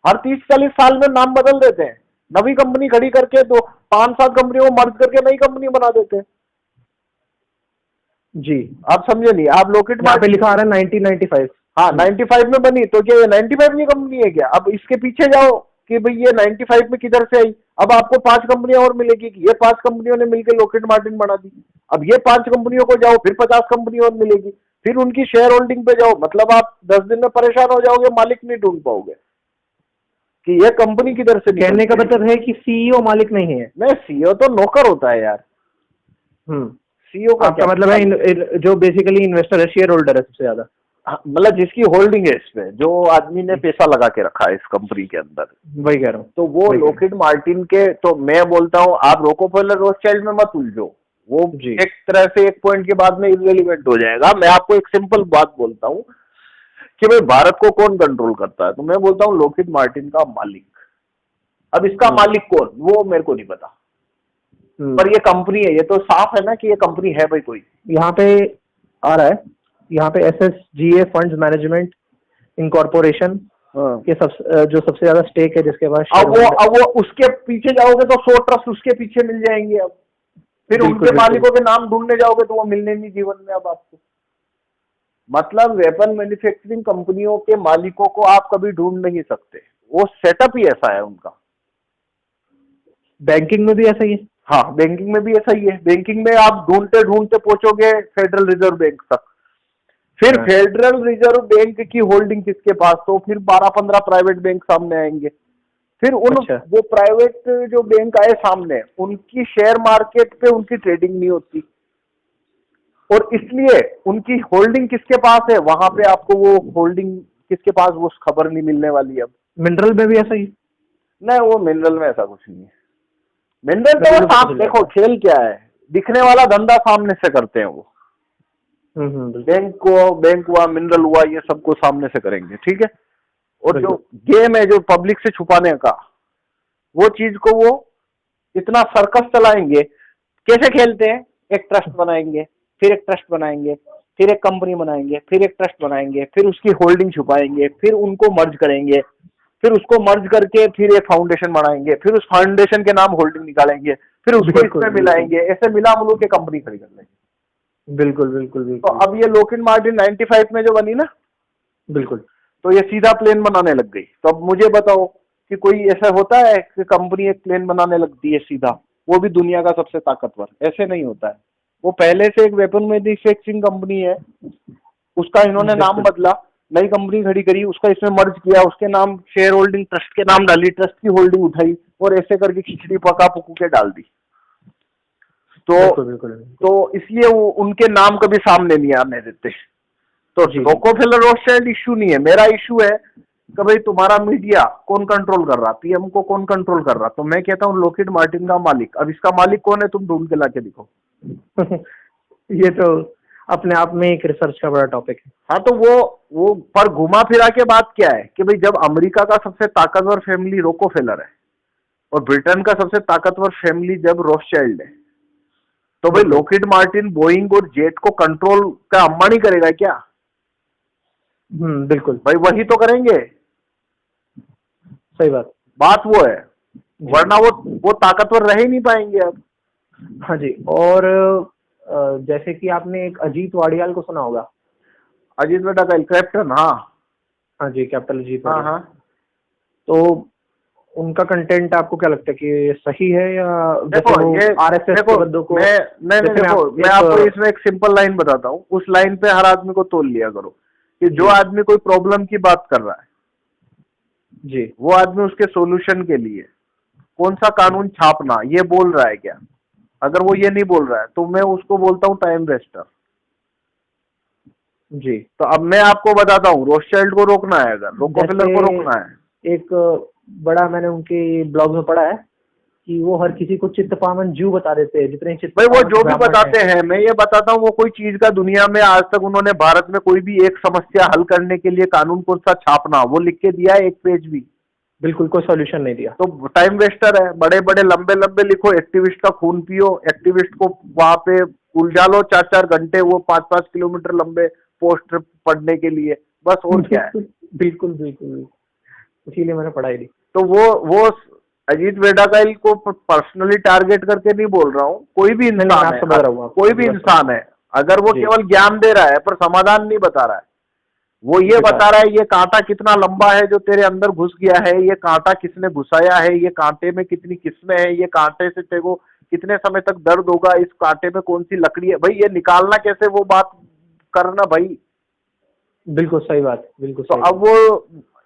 हर 30-40 साल में नाम बदल देते हैं, नवी कंपनी खड़ी करके, तो 5-7 कंपनियों को मर्ज करके नई कंपनी बना देते हैं। जी आप समझे नहीं। आप लॉकहीड मार्टिन लिखा आ रहा है 1995। हाँ 95 में बनी, तो क्या ये 95 की कंपनी है क्या? अब इसके पीछे जाओ कि भाई ये 95 में किधर से आई। अब आपको 5 कंपनियां और मिलेगी कि ये 5 कंपनियों ने मिलकर लॉकहीड मार्टिन बना दी। अब ये 5 कंपनियों को जाओ, फिर 50 कंपनी और मिलेगी, फिर उनकी शेयर होल्डिंग पे जाओ। मतलब आप 10 दिन में परेशान हो जाओगे, मालिक नहीं ढूंढ पाओगे कि ये कंपनी किधर से। कहने का मतलब है कि सीईओ मालिक नहीं है? नहीं, सीईओ तो नौकर होता है यार। सीईओ का क्या मतलब है? जो बेसिकली इन्वेस्टर है, शेयर होल्डर है सबसे ज्यादा। मतलब जिसकी होल्डिंग है इसमें, जो आदमी ने पैसा लगा के रखा है इस कंपनी के अंदर, वही कह रहा हूँ। तो वो लॉकहीड मार्टिन के। तो मैं बोलता हूँ आप रोकोफेलर रॉथशाइल्ड में मत उलझो, वो एक तरह से एक पॉइंट के बाद में इररिलेवेंट हो जाएगा। मैं आपको एक सिंपल बात बोलता हूँ कि भाई भारत को कौन कंट्रोल करता है, तो मैं बोलता हूँ लॉकहीड मार्टिन का मालिक। अब इसका मालिक कौन, वो मेरे को नहीं पता, पर ये कंपनी है, ये तो साफ है ना कि ये कंपनी है भाई। कोई यहाँ पे आ रहा है, यहाँ पे SSGA फंड्स मैनेजमेंट इनकॉर्पोरेशन के जो सबसे ज्यादा स्टेक है जिसके पास। अब वो उसके पीछे जाओगे तो 100 ट्रस्ट उसके पीछे मिल जाएंगे। अब फिर उनके मालिकों के नाम ढूंढने जाओगे तो वो मिलने नहीं जीवन में अब आपको। मतलब वेपन मैन्युफैक्चरिंग कंपनियों के मालिकों को आप कभी ढूंढ नहीं सकते, वो सेटअप ही ऐसा है उनका। बैंकिंग में भी ऐसा ही है? हाँ, बैंकिंग में भी ऐसा ही है। बैंकिंग में आप ढूंढते ढूंढते पहुंचोगे फेडरल रिजर्व बैंक तक, फिर फेडरल रिजर्व बैंक की होल्डिंग किसके पास, तो फिर 12-15 प्राइवेट बैंक सामने आएंगे। फिर उन वो प्राइवेट जो बैंक आए सामने, उनकी शेयर मार्केट पे उनकी ट्रेडिंग नहीं होती, और इसलिए उनकी होल्डिंग किसके पास है, वहां पे आपको वो होल्डिंग किसके पास, वो खबर नहीं मिलने वाली। अब मिनरल में भी ऐसा ही? नहीं, वो मिनरल में ऐसा कुछ नहीं है। मिनरल तो वो साफ देखो खेल क्या है, दिखने वाला धंधा सामने से करते हैं वो। बैंक हुआ, मिनरल हुआ, ये सबको सामने से करेंगे, ठीक है। और जो गेम है जो पब्लिक से छुपाने का, वो चीज को वो इतना सर्कस चलाएंगे। कैसे खेलते हैं, एक ट्रस्ट बनाएंगे, फिर एक ट्रस्ट बनाएंगे, फिर एक कंपनी बनाएंगे, फिर एक ट्रस्ट बनाएंगे, फिर उसकी होल्डिंग छुपाएंगे, फिर उनको मर्ज करेंगे, फिर उसको मर्ज करके फिर एक फाउंडेशन बनाएंगे, फिर उस फाउंडेशन के नाम होल्डिंग निकालेंगे, फिर उसको इसमें मिलाएंगे, ऐसे मिला मिलू के कंपनी खड़ी कर लेंगे। बिल्कुल बिल्कुल बिल्कुल। तो अब ये लॉकहीड मार्टिन 95 में जो बनी ना, बिल्कुल, तो ये सीधा प्लेन बनाने लग गई। तो अब मुझे बताओ कि कोई ऐसा होता है कि कंपनी एक प्लेन बनाने लगती है सीधा, वो भी दुनिया का सबसे ताकतवर? ऐसे नहीं होता है। वो पहले से एक वेपन मैन्युफैक्चरिंग कंपनी है, उसका इन्होंने नाम बदला, नई कंपनी खड़ी करी, उसका इसमें मर्ज किया, उसके नाम शेयर होल्डिंग ट्रस्ट के नाम डाली, ट्रस्ट की होल्डिंग उठाई, और ऐसे करके खिचड़ी पका पुकू के डाल दी। तो इसलिए वो उनके नाम कभी सामने नहीं आने देते। तो रॉकफेलर रोथशाइल्ड इश्यू नहीं है, मेरा इश्यू है कि भाई तुम्हारा मीडिया कौन कंट्रोल कर रहा, पीएम को कौन कंट्रोल कर रहा। तो मैं कहता हूँ लॉकहीड मार्टिन का मालिक, अब इसका मालिक कौन है तुम ढूंढ के लाके दिखो। ये तो अपने आप में एक रिसर्च का बड़ा टॉपिक है। हाँ, तो वो पर घुमा फिरा के बात क्या है कि भाई जब अमेरिका का सबसे ताकतवर फैमिली रॉकफेलर है और ब्रिटेन का सबसे ताकतवर फैमिली जब रोथशाइल्ड है, तो भाई लॉकहीड मार्टिन बोइंग और जेट को कंट्रोल का अंबानी करेगा क्या? बिल्कुल भाई, वही तो करेंगे। सही बात वो है, वरना वो ताकतवर रह ही नहीं पाएंगे अब। हाँ जी। और जैसे कि आपने एक अजीत वाडियाल को सुना होगा, अजीत बेटा का कैप्टन, हाँ जी, कैप्टन अजीत। हाँ। तो उनका कंटेंट आपको क्या लगता है कि सही है या देखो ये आरएसएस के बंदों को? मैं आपको इसमें एक सिंपल लाइन बताता हूँ, उस लाइन पे हर आदमी को तोल लिया करो कि जो आदमी कोई प्रॉब्लम की बात कर रहा है जी, वो आदमी उसके सॉल्यूशन के लिए कौन सा कानून छापना ये बोल रहा है क्या? अगर वो ये नहीं बोल रहा है तो मैं उसको बोलता हूँ टाइम वेस्टर जी। तो अब मैं आपको बताता हूँ, रोथशाइल्ड को रोकना है, अगर रॉकफेलर को रोकना है, एक बड़ा मैंने उनके ब्लॉग में पढ़ा है कि वो हर किसी को चित्त पावन जू बता देते हैं, जितने चित्त भाई वो जो भी बताते हैं, मैं ये बताता हूँ वो कोई चीज का दुनिया में आज तक उन्होंने भारत में कोई भी एक समस्या हल करने के लिए कानून कौन सा छापना वो लिख के दिया है एक पेज भी? बिल्कुल कोई सॉल्यूशन नहीं दिया। तो टाइम वेस्टर है। बड़े बड़े लंबे लंबे लिखो, एक्टिविस्ट का खून पियो, एक्टिविस्ट को वहां पे उलझा लो 4-4 घंटे, वो 5-5 किलोमीटर लंबे पोस्ट पढ़ने के लिए, बस। और क्या है? बिल्कुल बिल्कुल, इसीलिए मैंने पढ़ाई दी। तो वो अजीत वेडाकाइल को पर्सनली टारगेट करके नहीं बोल रहा हूँ, कोई भी इंसान है, कोई भी इंसान है, अगर वो केवल ज्ञान दे रहा है पर समाधान नहीं बता रहा है, वो ये बता रहा है ये कांटा कितना लंबा है जो तेरे अंदर घुस गया है, ये कांटा किसने घुसाया है, ये कांटे में कितनी किस्में हैं, ये कांटे से तेरे को कितने समय तक दर्द होगा, इस कांटे में कौन सी लकड़ी है, भाई ये निकालना कैसे, वो बात करना भाई। बिल्कुल सही बात, बिल्कुल। तो अब वो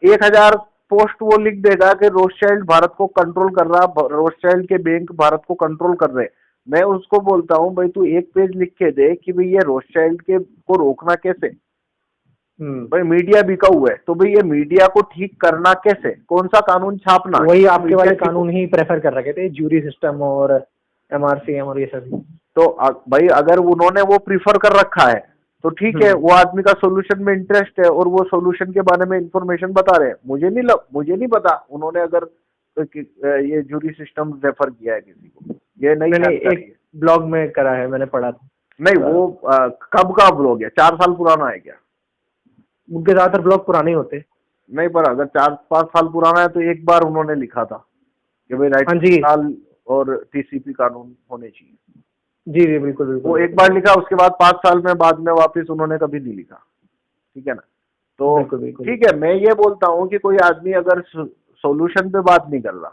1000 पोस्ट वो लिख देगा कि रोथशाइल्ड भारत को कंट्रोल कर रहा, रोथशाइल्ड के बैंक भारत को कंट्रोल कर रहे। मैं उसको बोलता हूँ भाई तू एक पेज लिख के दे कि भाई ये रोथशाइल्ड के को रोकना कैसे। भाई मीडिया बिका हुआ है तो भाई ये मीडिया को ठीक करना कैसे, कौन सा कानून छापना। वही आपके वाले कानून ही प्रेफर कर रखे थे, ज्यूरी सिस्टम और एमआरसीएम और ये सब। तो भाई अगर उन्होंने वो प्रीफर कर रखा है तो ठीक है, वो आदमी का सोल्यूशन में इंटरेस्ट है और वो सोल्यूशन के बारे में इंफॉर्मेशन बता रहे हैं। मुझे नहीं पता उन्होंने अगर ये जूरी सिस्टम रेफर किया है किसी को, ये नहीं। एक ब्लॉग में करा है, मैंने पढ़ा था। नहीं, वो कब का ब्लॉग है? 4 साल पुराना है क्या? उनके ज्यादातर ब्लॉग पुराने होते। नहीं, पर अगर 4-5 साल पुराना है तो एक बार उन्होंने लिखा था कि भाई राइट और टीसीपी कानून होने चाहिए। जी जी बिल्कुल बिल्कुल। वो एक बार लिखा, उसके बाद 5 साल में बाद में वापस उन्होंने कभी नहीं लिखा। ठीक है ना? तो ठीक है, मैं ये बोलता हूँ कि कोई आदमी अगर सोल्यूशन पे बात नहीं कर रहा,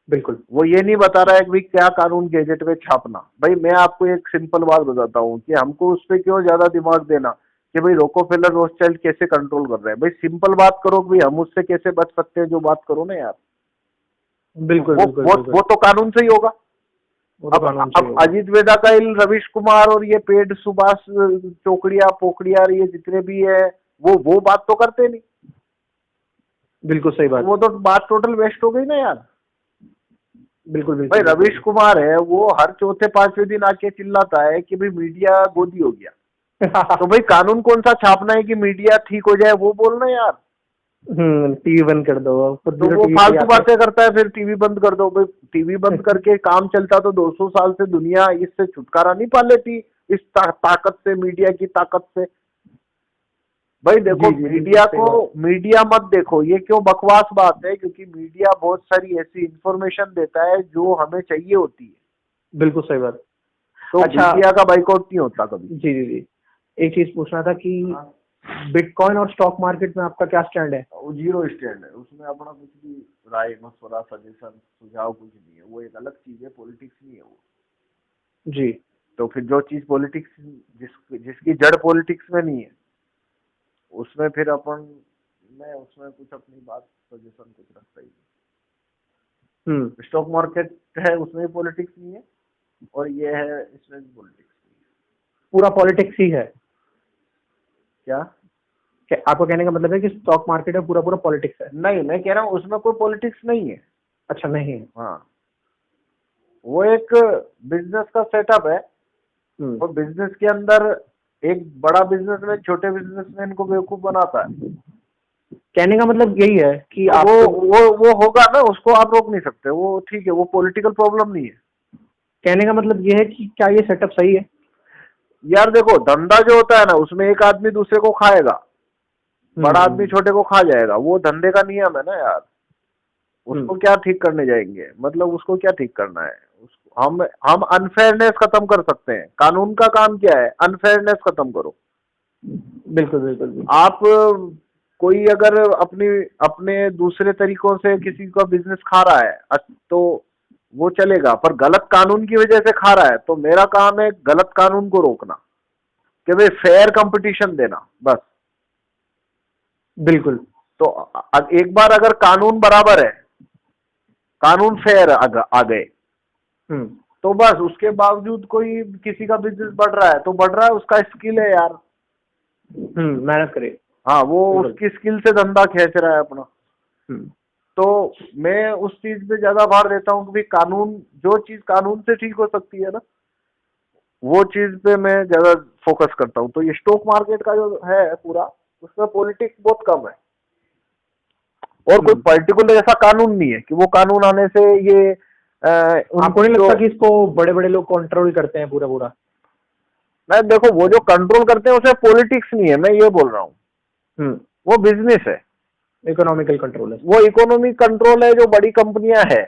बिल्कुल। वो ये नहीं बता रहा है कि भाई क्या कानून गैजेट में छापना। भाई मैं आपको एक सिंपल बात बताता हूँ कि हमको उस पर क्यों ज्यादा दिमाग देना कि भाई रोकोफेलर रोथस्चिल्ड कैसे कंट्रोल कर रहे हैं। भाई सिंपल बात करो कि भाई हम उससे कैसे बच सकते हैं, जो बात करो ना यार। बिल्कुल वो बिल्कुल वो बिल्कुल। वो तो कानून से ही होगा। वो तो कानून से ही अब होगा। अजीत वेदाकाइल, रवीश कुमार और ये पेड सुभाष चोकड़िया पोखड़िया ये जितने भी है, वो बात तो करते नहीं। बिल्कुल सही बात। वो तो बात टोटल वेस्ट हो गई ना यार। बिल्कुल भाई बिल्कुल रवीश बिल्कुल। कुमार है, वो हर चौथे पांचवें दिन आके चिल्लाता है कि भाई मीडिया गोदी हो गया। तो भाई कानून कौन सा छापना है कि मीडिया ठीक हो जाए, वो बोलना यार। टीवी बंद कर दो, खुद भी तो तो वो टीवी पे फालतू आते बातें करता है, फिर टीवी बंद कर दो। भाई टीवी बंद हैं। करके काम चलता तो 200 साल से दुनिया इससे छुटकारा नहीं पा लेती, इस ताकत से, मीडिया की ताकत से। भाई देखो, जी जी बिल्कुल मीडिया सही को, बात। मीडिया मत देखो, ये क्यों बकवास बात है, क्योंकि मीडिया बहुत सारी ऐसी इंफॉर्मेशन देता है जो हमें चाहिए होती है। बिल्कुल सही बात। तो अच्छा। मीडिया का बाइकआउट नहीं होता कभी। जी जी जी। एक चीज पूछना था कि हाँ। बिटकॉइन और स्टॉक मार्केट में आपका क्या स्टैंड है? वो जीरो स्टैंड है, उसमें अपना कुछ भी राय मशवरा सजेशन सुझाव कुछ नहीं है। वो एक अलग चीज है, पॉलिटिक्स नहीं है वो। जी। तो फिर जो चीज पॉलिटिक्स, जिसकी जड़ पॉलिटिक्स में नहीं है, उसमें फिर अपन, मैं उसमें कुछ अपनी बात सजेशन कुछ रखता ही नहीं। स्टॉक मार्केट है, उसमें पॉलिटिक्स नहीं है, और ये है, इसमें भी पॉलिटिक्स नहीं है। पूरा पॉलिटिक्स ही है क्या? आपको कहने का मतलब है कि स्टॉक मार्केट में पूरा पूरा पॉलिटिक्स है? नहीं, मैं कह रहा हूँ उसमें कोई पॉलिटिक्स नहीं है। अच्छा नहीं है। हाँ, वो एक बिजनेस का सेटअप है, और बिजनेस के अंदर एक बड़ा बिजनेसमैन छोटे बिजनेसमैन को बेवकूफ बनाता है। कहने का मतलब यही है कि तो आपको वो होगा ना, उसको आप रोक नहीं सकते, वो ठीक है, वो पॉलिटिकल प्रॉब्लम नहीं है। कहने का मतलब ये है कि क्या ये सेटअप सही है? यार देखो, धंधा जो होता है ना, उसमें एक आदमी दूसरे को खाएगा, बड़ा आदमी छोटे को खा जाएगा, वो धंधे का नियम है ना यार। उसको क्या ठीक करने जाएंगे, मतलब उसको क्या ठीक करना है? उसको हम अनफेयरनेस खत्म कर सकते हैं। कानून का काम क्या है? अनफेयरनेस खत्म करो। बिल्कुल बिल्कुल बिल्कुल। आप कोई अगर अपनी अपने दूसरे तरीकों से किसी का बिजनेस खा रहा है तो वो चलेगा, पर गलत कानून की वजह से खा रहा है तो मेरा काम है गलत कानून को रोकना, कि भाई फेयर कंपटीशन देना, बस। बिल्कुल। तो एक बार अगर कानून बराबर है, कानून फेयर आ गए, तो बस उसके बावजूद कोई किसी का बिजनेस बढ़ रहा है तो बढ़ रहा है, उसका स्किल है यार। मेहनत करे। हाँ, वो उसकी स्किल से धंधा खींच रहा है अपना। तो मैं उस चीज पे ज्यादा भार देता हूँ कि भाई कानून, जो चीज कानून से ठीक हो सकती है ना, वो चीज पे मैं ज्यादा फोकस करता हूँ। तो ये स्टॉक मार्केट का जो है पूरा, उसमें पॉलिटिक्स बहुत कम है, और कोई पर्टिकुलर ऐसा कानून नहीं है कि वो कानून आने से ये आपको नहीं लगता कि इसको बड़े बड़े लोग कंट्रोल करते हैं पूरा पूरा? मैं देखो, वो जो कंट्रोल करते हैं उसमें पॉलिटिक्स नहीं है, मैं ये बोल रहा हूँ। वो बिजनेस है, इकोनॉमिकल कंट्रोल है। वो इकोनॉमिक कंट्रोल है। जो बड़ी कंपनियां है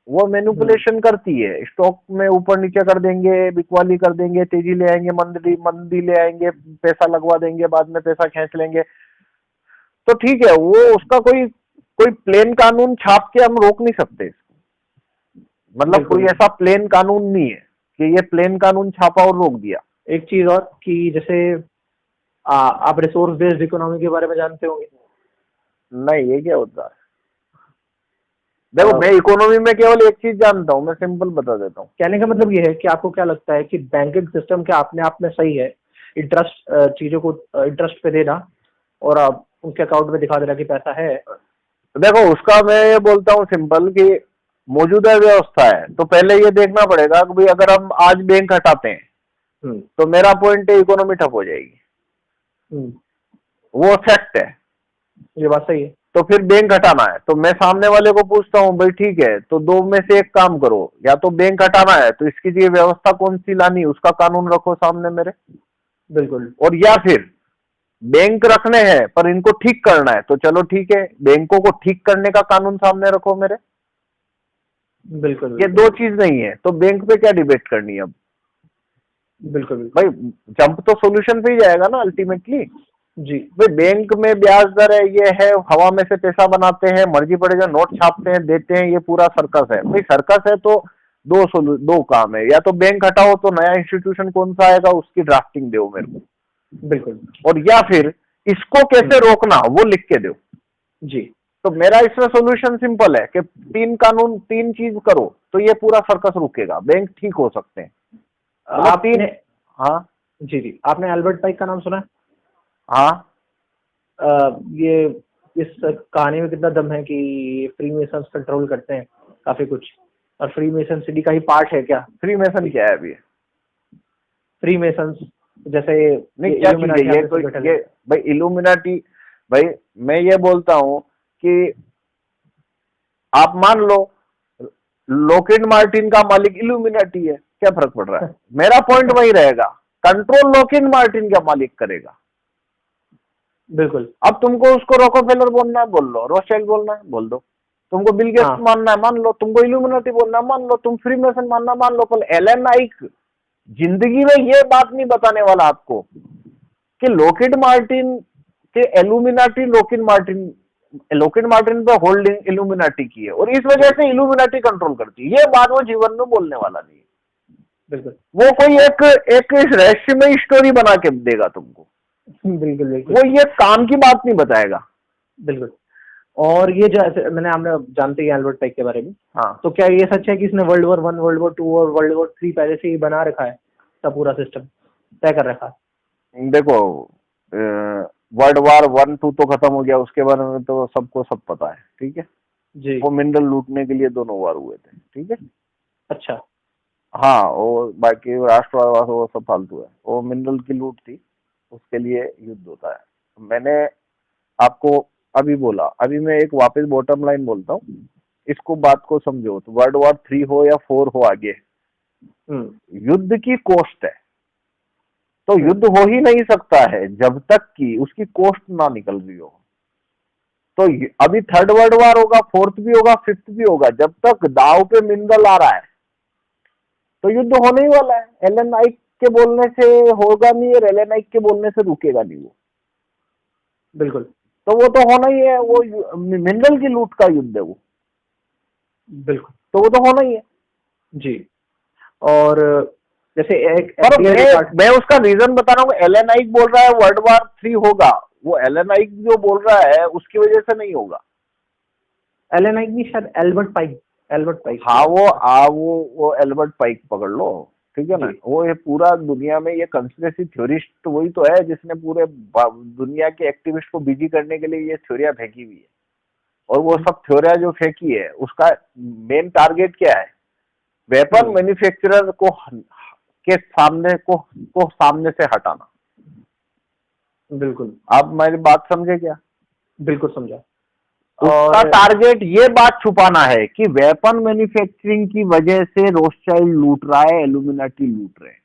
वो मैनिपुलेशन करती है, स्टॉक में ऊपर नीचे कर देंगे, बिकवाली कर देंगे, तेजी ले आएंगे, मंदी मंदी ले आएंगे, पैसा लगवा देंगे, बाद में पैसा खींच लेंगे। तो ठीक है, वो उसका कोई कोई प्लेन कानून छाप के हम रोक नहीं सकते इसको। मतलब कोई ऐसा प्लेन कानून नहीं है कि ये प्लेन कानून छापा और रोक दिया। एक चीज और कि जैसे आप रिसोर्स बेस्ड इकोनॉमी के बारे में जानते होंगे? नहीं, ये क्या होता है? देखो, मैं इकोनॉमी में केवल एक चीज जानता हूँ, मैं सिंपल बता देता हूँ। कहने का मतलब ये है कि आपको क्या लगता है कि बैंकिंग सिस्टम क्या अपने आप में सही है? इंटरेस्ट, चीजों को इंटरेस्ट पे देना और आप उनके अकाउंट में दिखा देना कि पैसा है। देखो, उसका मैं ये बोलता हूँ सिंपल कि मौजूदा व्यवस्था है, तो पहले ये देखना पड़ेगा कि भाई अगर हम आज बैंक हटाते हैं तो मेरा पॉइंट है इकोनॉमी ठप हो जाएगी। वो फैक्ट है, ये बात सही है। तो फिर बैंक हटाना है तो मैं सामने वाले को पूछता हूँ, भाई ठीक है, तो दो में से एक काम करो, या तो बैंक हटाना है तो इसकी लिए व्यवस्था कौन सी लानी, उसका कानून रखो सामने मेरे। बिल्कुल। और या फिर बैंक रखने हैं पर इनको ठीक करना है, तो चलो ठीक है, बैंकों को ठीक करने का कानून सामने रखो मेरे। बिल्कुल। ये दो चीज नहीं है, तो बैंक पे क्या डिबेट करनी है अब? बिल्कुल भाई जंप तो सॉल्यूशन पे ही जाएगा ना अल्टीमेटली। जी भाई बैंक में ब्याज दर है, ये है, हवा में से पैसा बनाते हैं, मर्जी पड़ेगा नोट छापते हैं, देते हैं, ये पूरा सर्कस है। भाई सर्कस है तो दो काम है, या तो बैंक हटाओ तो नया इंस्टीट्यूशन कौन सा आएगा उसकी ड्राफ्टिंग दो मेरे को, बिल्कुल, और या फिर इसको कैसे रोकना वो लिख के दो। जी। तो मेरा इसमें सोल्यूशन सिंपल है कि 3 चीज करो तो ये पूरा सर्कस रुकेगा, बैंक ठीक हो सकते हैं। आपने हाँ जी जी, आपने एल्बर्ट पाइक का नाम सुना है? हाँ ये इस कहानी में कितना दम है कि फ्री मेसन्स कंट्रोल करते हैं काफी कुछ, और फ्री मेसनरी का ही पार्ट है क्या? फ्री मेसन क्या है अभी? फ्री मेसन्स जैसे नहीं, क्या चीज है ये? कोई ये भाई इल्यूमिनाटी, भाई मैं ये बोलता हूँ कि आप मान लो लॉकहीड मार्टिन का मालिक इल्यूमिनाटी है, क्या फर्क पड़ रहा है? मेरा पॉइंट वही रहेगा, कंट्रोल लॉकहीड मार्टिन का मालिक करेगा। बिल्कुल। अब तुमको उसको रॉकफेलर बोलना है बोल लो, रोथशाइल्ड बोलना है बोल दो, तुमको बिल गेट्स मानना है मान लो, तुमको इल्यूमिनाटी बोलना है मान लो, तुम फ्री मेसन मानना मान लो, पर एलन आइक जिंदगी में ये बात नहीं बताने वाला आपको कि लॉकहीड मार्टिन के इल्यूमिनाटी लॉकहीड मार्टिन पे होल्डिंग इल्यूमिनाटी की है और इस वजह से इल्यूमिनाटी कंट्रोल करती है, ये बात वो जीवन में बोलने वाला नहीं है। बिल्कुल। वो कोई एक रहस्यमय स्टोरी बना के देगा तुमको, बिल्कुल बिल्कुल, वो ये काम की बात नहीं बताएगा। बिल्कुल। और ये जो हमने जानते हैं एल्बर्ट पाइक के बारे में, हाँ, तो क्या ये सच है कि इसने World War I, World War II और World War III पहले से ही बना रखा है, सब पूरा सिस्टम तय कर रखा है? देखो वर्ल्ड वार 1, 2 तो खत्म हो गया, उसके बारे में तो सबको सब पता है, ठीक है जी। वो मिनरल लूटने के लिए दोनों वार हुए थे, ठीक है। अच्छा। हाँ, वो बाकी राष्ट्रवाद वो सब फालतू है, वो मिनरल की लूट थी, उसके लिए युद्ध होता है। मैंने आपको अभी बोला, अभी मैं एक वापस बॉटम लाइन बोलता हूँ, इसको बात को समझो। तो वर्ल्ड वार 3 हो या 4 हो आगे, युद्ध की कॉस्ट है, तो युद्ध हो ही नहीं सकता है जब तक कि उसकी कॉस्ट ना निकल रही हो। तो अभी 3rd वर्ल्ड वार होगा, 4th भी होगा, 5th भी होगा, जब तक दाव पे मिनरल आ रहा है तो युद्ध होने ही वाला है। एलन आइक के बोलने से होगा नहीं और एलन आइक के बोलने से रुकेगा नहीं वो। बिल्कुल। तो वो तो होना ही है, वो मिनरल की लूट का युद्ध है वो। बिल्कुल। तो वो तो होना ही है जी। और जैसे एक मैं उसका रीजन बता रहा हूँ, एलन आइक बोल रहा है वर्ल्ड वार 3 होगा, वो एलन आइक जो बोल रहा है उसकी वजह से नहीं होगा। एलन आइक नहीं, शायद एल्बर्ट पाइक। हाँ, वो एल्बर्ट पाइक पकड़ लो, ठीक है ना। वो ये पूरा दुनिया में ये कंस्पिरेसी थ्योरिस्ट वही तो है जिसने पूरे दुनिया के एक्टिविस्ट को बिजी करने के लिए ये थ्योरिया फेंकी हुई है। और वो सब थ्योरिया जो फेंकी है उसका मेन टारगेट क्या है? वेपन मैन्युफैक्चरर को सामने से हटाना। बिल्कुल। आप मेरी बात समझे क्या? बिल्कुल समझा। उसका टारगेट ये बात छुपाना है कि वेपन मैन्युफैक्चरिंग की वजह से रोथशाइल्ड लूट रहा है, इल्यूमिनाटी लूट रहे हैं।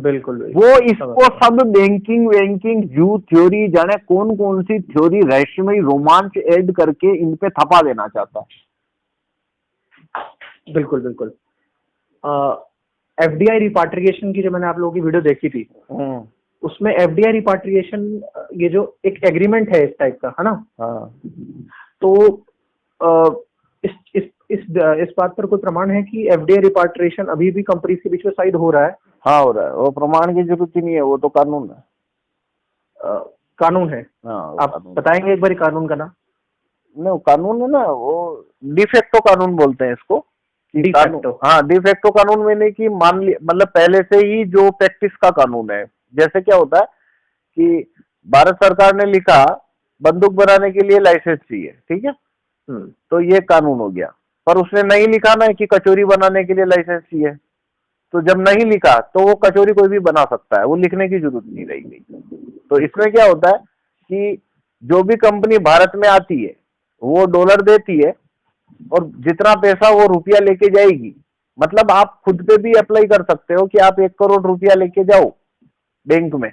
बिल्कुल। वो इसको सब बैंकिंग जू थ्योरी जाने कौन कौन सी थ्योरी रहस्यमय रोमांच ऐड करके इन पे थपा देना चाहता है। बिल्कुल बिल्कुल। एफडीआई रिपाट्रिएशन की जो मैंने आप लोगों की वीडियो देखी थी, उसमें एफडीआई रिपाट्रिएशन ये जो एक एग्रीमेंट है इस टाइप का, है ना? हाँ। तो इस बात पर कोई प्रमाण है कि एफडीआई रिपाट्रिएशन अभी भी कंपनीज के बीच में साइड हो रहा है? हाँ, हो रहा है। वो प्रमाण की जरूरत ही नहीं है, वो तो कानून है। कानून है। हाँ, आप बताएंगे एक बार कानून का नाम? नहीं, कानून है ना, वो डिफेक्टो कानून बोलते हैं इसको। डिफेक्टो? हाँ, डिफेक्टो कानून मैंने कि मान लिया, मतलब पहले से ही जो प्रैक्टिस का कानून है। जैसे क्या होता है कि भारत सरकार ने लिखा बंदूक बनाने के लिए लाइसेंस चाहिए, ठीक है, तो ये कानून हो गया। पर उसने नहीं लिखा ना कि कचौरी बनाने के लिए लाइसेंस चाहिए, तो जब नहीं लिखा तो वो कचौरी कोई भी बना सकता है, वो लिखने की जरूरत नहीं रही गई। तो इसमें क्या होता है कि जो भी कंपनी भारत में आती है वो डॉलर देती है और जितना पैसा वो रुपया लेके जाएगी, मतलब आप खुद पे भी अप्लाई कर सकते हो कि आप 1 करोड़ रुपया लेके जाओ बैंक में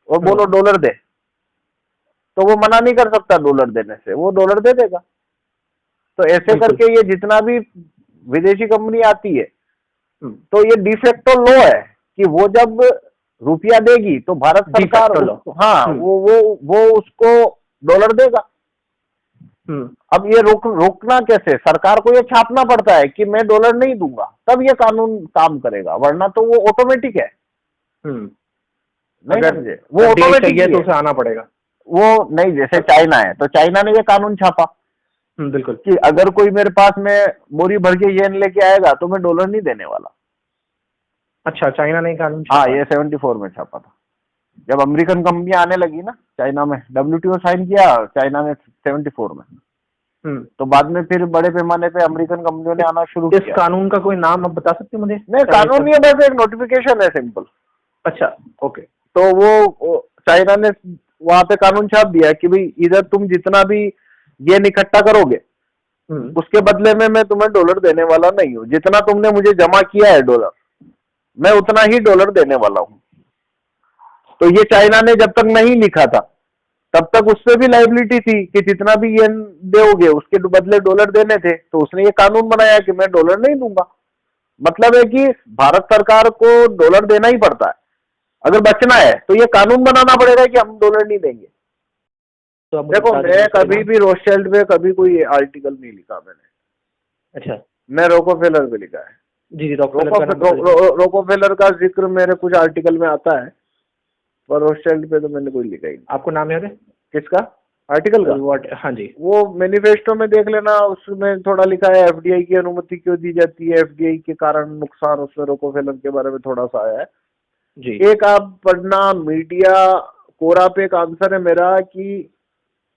और बोलो डॉलर दे, तो वो मना नहीं कर सकता डॉलर देने से, वो डॉलर दे देगा। तो ऐसे करके ये जितना भी विदेशी कंपनी आती है, तो ये डिफेक्टो लॉ है कि वो जब रुपया देगी तो भारत सरकार हाँ वो उसको डॉलर देगा। अब ये रोकना कैसे, सरकार को ये छापना पड़ता है कि मैं डॉलर नहीं दूंगा, तब ये कानून काम करेगा, वरना तो वो ऑटोमेटिक है। नहीं समझे, वो ऑटोमेटिक है, तो उसे आना पड़ेगा। वो नहीं, जैसे चाइना है तो चाइना ने ये कानून छापा बिल्कुल कि अगर कोई मेरे पास में बोरी भर के येन लेके आएगा तो मैं डॉलर नहीं देने वाला। अच्छा, चाइना ने कानून छापा? हाँ, ये 74 में छापा था, जब अमेरिकन कंपनियां आने लगी ना चाइना में। WTO साइन किया चाइना ने 74 में। तो बाद में फिर बड़े पैमाने पे अमेरिकन कंपनियों ने आना शुरू किया। इस कानून का कोई नाम आप बता सकते हैं मुझे? नहीं, कानून नहीं है, बस एक नोटिफिकेशन है, सिंपल। अच्छा, ओके। तो वो चाइना ने वहां पे कानून छाप दिया कि भाई इधर तुम जितना भी ये इकट्ठा करोगे उसके बदले में मैं तुम्हें डॉलर देने वाला नहीं हूँ। जितना तुमने मुझे जमा किया है डॉलर, मैं उतना ही डॉलर देने वाला हूँ। तो ये चाइना ने जब तक नहीं लिखा था तब तक उस पर भी लाइबिलिटी थी कि जितना भी येन दोगे उसके बदले डॉलर देने थे। तो उसने ये कानून बनाया कि मैं डॉलर नहीं दूंगा। मतलब है कि भारत सरकार को डॉलर देना ही पड़ता है, अगर बचना है तो ये कानून बनाना पड़ेगा कि हम डॉलर नहीं देंगे। तो देखो, मैं कभी भी रोथस्चिल्ड पे कभी कोई आर्टिकल नहीं लिखा मैंने। अच्छा, मैं रोकोफेलर पे लिखा है। जी, रोकोफेलर का जिक्र मेरे कुछ आर्टिकल में आता है, पर रोथस्चिल्ड पे तो मैंने कोई लिखा ही नहीं। आपको नाम याद है किसका आर्टिकल का? हाँ जी, वो मैनिफेस्टो में देख लेना, उसमें थोड़ा लिखा है एफडीआई की अनुमति क्यों दी जाती है, एफडीआई के कारण नुकसान, उसमें रोकोफेलर के बारे में थोड़ा सा आया है जी। एक आप पढ़ना, मीडिया कोरा पे एक आंसर है मेरा कि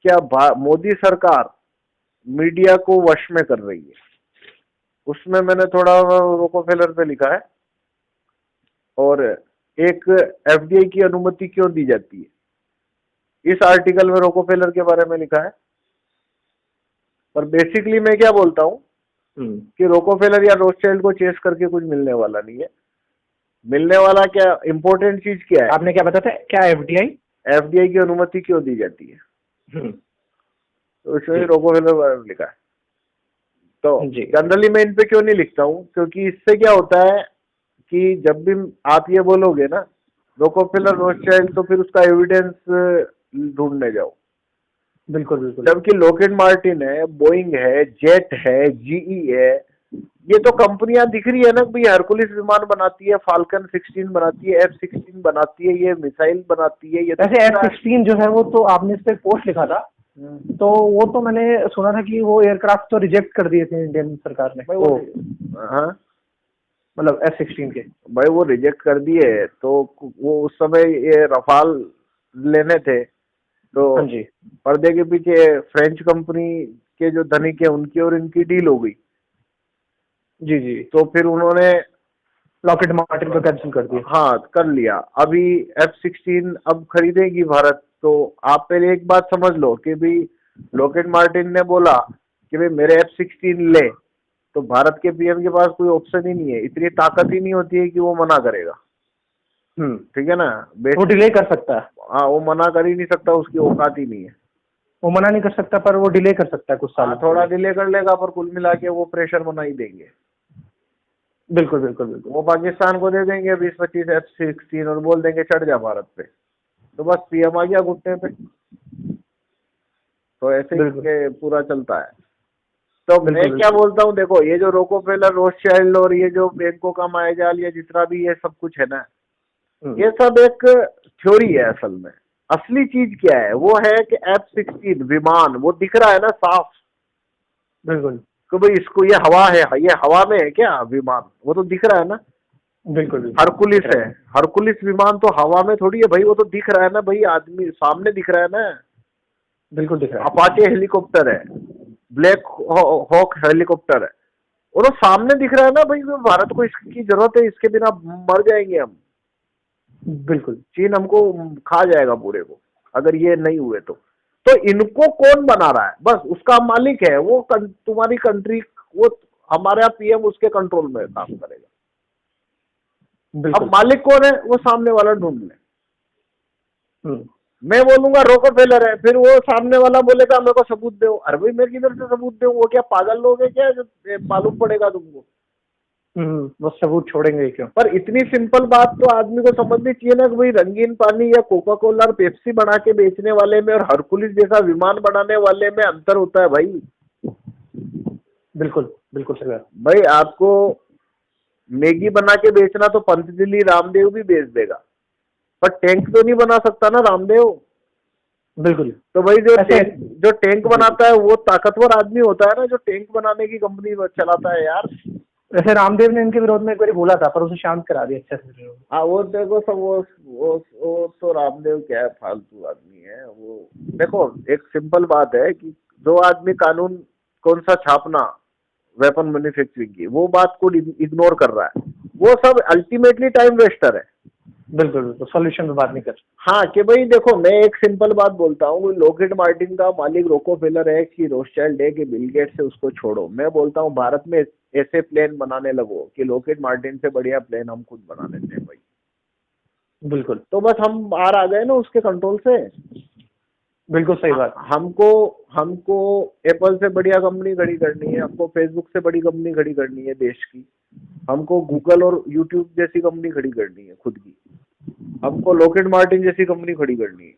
क्या मोदी सरकार मीडिया को वश में कर रही है, उसमें मैंने थोड़ा रोकोफेलर पे लिखा है। और एक एफडीआई की अनुमति क्यों दी जाती है, इस आर्टिकल में रोकोफेलर के बारे में लिखा है। पर बेसिकली मैं क्या बोलता हूँ कि रोकोफेलर या रोथस्चिल्ड को चेस करके कुछ मिलने वाला नहीं है। मिलने वाला क्या इम्पोर्टेंट चीज क्या है? आपने क्या बताया था, क्या एफडीआई की अनुमति क्यों दी जाती है, तो इसमें रोकोफेलर बारे में लिखा है। तो जनरली मैं इन पे क्यों नहीं लिखता हूँ, क्योंकि इससे क्या होता है कि जब भी आप ये बोलोगे ना रोकोफेलर रोथस्चिल्ड, तो फिर उसका एविडेंस ढूंढने जाओ। बिल्कुल बिल्कुल। जबकि लॉकहीड मार्टिन है, बोइंग है, जेट है, जीई है, ये तो कंपनियां दिख रही है ना भाई, हरकुलिस विमान बनाती है, फाल्कन 16 बनाती है, F-16 बनाती है, ये मिसाइल बनाती है। ये वैसे F-16 जो है वो तो आपने इस पे पोस्ट लिखा था, तो वो तो मैंने सुना था कि वो एयरक्राफ्ट तो रिजेक्ट कर दिए थे इंडियन सरकार ने। हाँ, मतलब F-16 के भाई वो रिजेक्ट कर दिए। तो वो उस समय ये रफाल लेने थे, तो हाँ जी, पर्दे के पीछे फ्रेंच कंपनी के जो धनिक है उनकी और इनकी डील हो गई। जी जी, तो फिर उन्होंने लॉकहीड मार्टिन को कैंसिल कर दिया। हाँ, कर लिया। अभी F-16 अब खरीदेगी भारत। तो आप पहले एक बात समझ लो कि भाई लॉकहीड मार्टिन ने बोला कि भाई मेरे F-16 ले, तो भारत के पीएम के पास कोई ऑप्शन ही नहीं है, इतनी ताकत ही नहीं होती है कि वो मना करेगा। ठीक है ना, वो डिले कर सकता है। हाँ, वो मना कर ही नहीं सकता, उसकी औकात ही नहीं है। वो मना नहीं कर सकता, पर वो डिले कर सकता है कुछ साल। थोड़ा डिले कर लेगा, पर कुल मिला के वो प्रेशर बना ही देंगे। बिल्कुल बिल्कुल बिल्कुल। वो पाकिस्तान को दे देंगे 20-25 F-16 और बोल देंगे चढ़ जा भारत पे, तो बस पीएम आ गया घुटने पे। तो ऐसे ही पूरा चलता है। तो मैं क्या बोलता हूँ, देखो ये जो रोकोफेलर, रोथस्चिल्ड और ये जो बैंकों का मायाजाल, ये जितना भी ये सब कुछ है ना, ये सब एक थ्योरी है। असल में असली चीज क्या है, वो है कि F-16 विमान वो दिख रहा है ना साफ, बिल्कुल, कि भाई इसको ये हवा है, ये हवा में है क्या विमान, वो तो दिख रहा है ना। बिल्कुल, हरकुलिस है, हरकुलिस विमान तो हवा में थोड़ी है भाई, वो तो दिख रहा है ना भाई, आदमी सामने दिख रहा है ना। बिल्कुल दिख रहा है। अपाचे हेलीकॉप्टर है, ब्लैक हॉक हेलीकॉप्टर है, वो तो सामने दिख रहा है ना भाई। भारत को इसकी जरूरत है, इसके बिना मर जाएंगे हम। बिल्कुल, चीन हमको खा जाएगा पूरे को अगर ये नहीं हुए तो इनको कौन बना रहा है? बस उसका मालिक है वो, तुम्हारी कंट्री, वो हमारा पीएम उसके कंट्रोल में काम करेगा। अब मालिक कौन है, वो सामने वाला ढूंढ ले। मैं बोलूंगा रोकोफेलर है, फिर वो सामने वाला बोलेगा मेरे को सबूत दो। अरे भाई मैं किधर से सबूत दूं? वो क्या पागल लोग है क्या, जो मालूम पड़ेगा तुमको? वो सबूत छोड़ेंगे क्यों? पर इतनी सिंपल बात तो आदमी को समझनी चाहिए ना कि भाई रंगीन पानी या कोका कोला और पेप्सी बना के बेचने वाले में और हरकुलिस जैसा विमान बनाने वाले में अंतर होता है भाई। बिल्कुल बिल्कुल सही बात। भाई आपको मैगी बना के बेचना तो पतंजलि रामदेव भी बेच देगा, पर टैंक तो नहीं बना सकता ना रामदेव। बिल्कुल। तो भाई जो टैंक बनाता है वो ताकतवर आदमी होता है ना, जो टैंक बनाने की कंपनी चलाता है यार। वैसे रामदेव ने इनके विरोध में एक बार बोला था, पर उसे शांत करा दिया अच्छे से। हाँ वो देखो सब वो तो रामदेव क्या है, फालतू आदमी है वो। देखो एक सिंपल बात है कि जो आदमी कानून कौन सा छापना वेपन मैन्युफैक्चरिंग की, वो बात को इग्नोर कर रहा है, वो सब अल्टीमेटली टाइम वेस्टर है। बिल्कुल बिल्कुल, सॉल्यूशन पे बात नहीं कर। हाँ कि भाई देखो मैं एक सिंपल बात बोलता हूँ, लॉकहीड मार्टिन का मालिक रोकोफेलर है कि रोथस्चाइल्ड है कि बिल गेट्स है, उसको छोड़ो। मैं बोलता हूँ भारत में ऐसे प्लेन बनाने लगो कि लॉकहीड मार्टिन से बढ़िया प्लेन हम खुद बना लेते हैं भाई। बिल्कुल। तो बस हम बाहर आ गए ना उसके कंट्रोल से। बिल्कुल सही बात। हमको एप्पल से बढ़िया कंपनी खड़ी करनी है, हमको फेसबुक से बड़ी कंपनी खड़ी करनी है देश की, हमको गूगल और यूट्यूब जैसी कंपनी खड़ी करनी है खुद की, हमको लॉकहीड मार्टिन जैसी कंपनी खड़ी करनी है,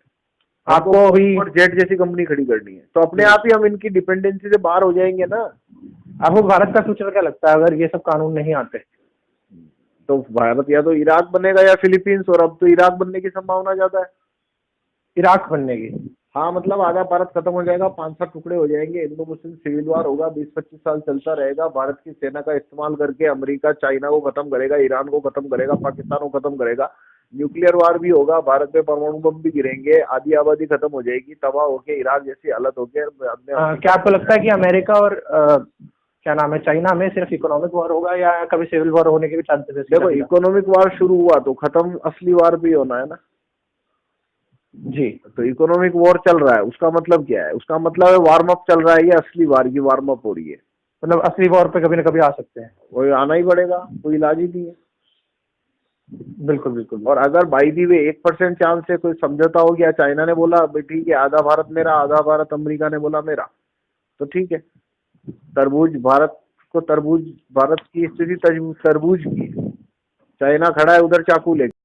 आपको अभी जेट जैसी कंपनी खड़ी करनी है। तो अपने आप ही हम इनकी डिपेंडेंसी से बाहर हो जाएंगे ना। आपको भारत का फ्यूचर क्या लगता है अगर ये सब कानून नहीं आते? तो भारत या तो इराक बनेगा या फिलीपींस, और अब तो इराक बनने की संभावना ज्यादा है। इराक बनने की? हाँ मतलब आधा भारत खत्म हो जाएगा, 5-7 टुकड़े हो जाएंगे, इंडो मुस्लिम सिविल वार होगा, 20-25 साल चलता रहेगा। भारत की सेना का इस्तेमाल करके अमेरिका चाइना को खत्म करेगा, ईरान को खत्म करेगा, पाकिस्तान को खत्म करेगा, न्यूक्लियर वार भी होगा, भारत पे परमाणु बम भी गिरेंगे, आधी आबादी खत्म हो जाएगी, तबाह होके इराक जैसी हालत होके। क्या आपको लगता है कि अमेरिका और क्या नाम है चाइना में सिर्फ इकोनॉमिक वॉर होगा या कभी सिविल वॉर होने के भी चांसेस है? देखो इकोनॉमिक वॉर शुरू हुआ तो खत्म असली वार भी होना है ना जी। तो इकोनॉमिक वॉर चल रहा है, उसका मतलब क्या है? उसका मतलब है वार्म अप चल रहा है, ये असली वार की वार्म अप हो रही है। मतलब असली वॉर पे कभी ना कभी आ सकते हैं। वो आना ही पड़ेगा, कोई इलाज ही नहीं है। बिल्कुल बिल्कुल। और अगर बाई दी वे 1% चांस से कोई समझौता हो गया, चाइना ने बोला भाई ठीक है आधा भारत मेरा, आधा भारत अमेरिका ने बोला मेरा, तो ठीक है। भारत की स्थिति तरबूज की है, चाइना खड़ा है उधर चाकू लेके।